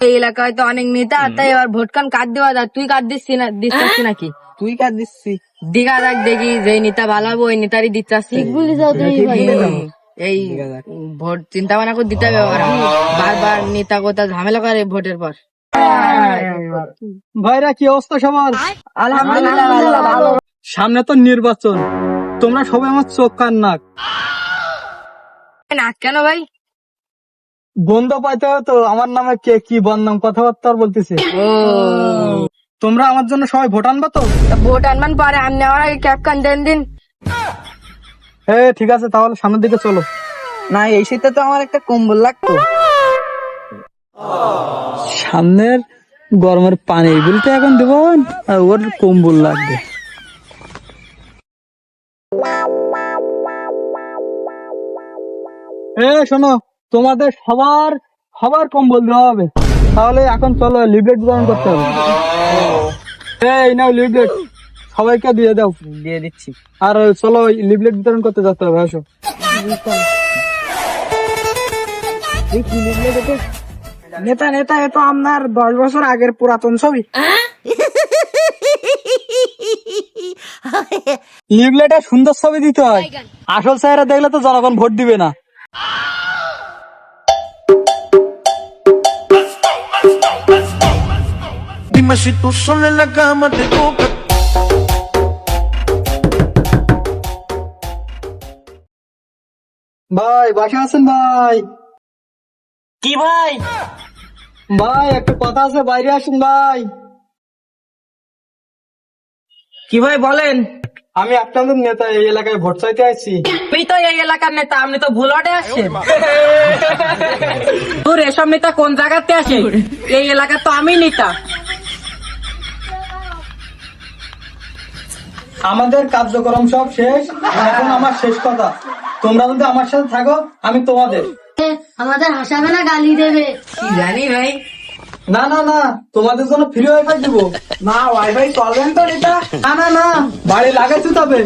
এই এলাকায় তো অনেক নেতা, তাই এবার ভোট কান কাট দেওয়া যায়। তুই কাট দিচ্ছিস নাকি? তুই কার দিচ্ছি? দিঘা দেখ দেখি, যে নেতা ভালাবো ওই নেতারই দিতে আসছি। এই ভোট চিন্তা ভাবনা করে দিতে হবে। বারবার নেতা কোথা ঝামেলা করে ভোটের পর। ভাইরা কি অবস্থা সবার? আলহামদুলিল্লাহ ভালো। সামনে তো নির্বাচন, তোমরা সবাই আমার চোখ কান নাক। নাক কেন ভাই? বন্ধ পাইতে হবে তো, আমার নামে কে কি বদনাম কথাবার্তা বলতেছে। ও, তোমরা আমার জন্য সবাই ভোট আনবা তো? ভোট আনবান পরে আমি নেওয়ার আগে ক্যাপ কান দেন দিন। ঠিক আছে, তাহলে সামনের দিকে চলো। না, এই শীতে তো আমার একটা কম্বল লাগতো। সামনের গরমের পানি বলতে এখন দেব, ওর কম্বল লাগবে। শোনো, তোমাদের সবার সবার কম্বল দেওয়া হবে। তাহলে এখন চলো লিফলেট বিতরণ করতে হবে। এই নাও লিফলেট, সবাইকে দিয়ে দাও। দিয়ে দিচ্ছি। আর চলো লিফলেট বিতরণ করতে যেতে হবে, আসো। নেতা নেতা, এ তো আপনার 10 বছর আগের পুরাতন ছবি। লিফলেটে সুন্দর ছবি দিতে হয়, আসল চেহারা দেখলে তো জনগণ ভোট দিবে না। Dime si tú sola en la cama te toca. ভাই বাসা আছেন ভাই? কি ভাই? ভাই একটা কথা আছে, বাইরে আসুন ভাই। কি ভাই বলেন? আমি আপনাদের নেতা, এই এলাকায় ভোট চাইতে আসছি। আমি তো এই এলাকার নেতা, আপনি তো ভুল ওয়ার্ডে আসছেন। তোর এসব নেতা কোন জায়গাতে আসে? এই এলাকা তো আমি নেতা। আমাদের কার্যক্রম সব শেষ, এখন আমার শেষ কথা। তোমরা যদি আমার সাথে থাকো, আমি তোমাদের। আমাদের হাসাবে না, গালি দেবে। কি জানি ভাই। না না না, তোমাদের জন্য ফ্রি ওয়াইফাই দিব। না, ওয়াইফাই চলবেন তো নেতা? না না না, বাড়ি লাগাইছো তবে।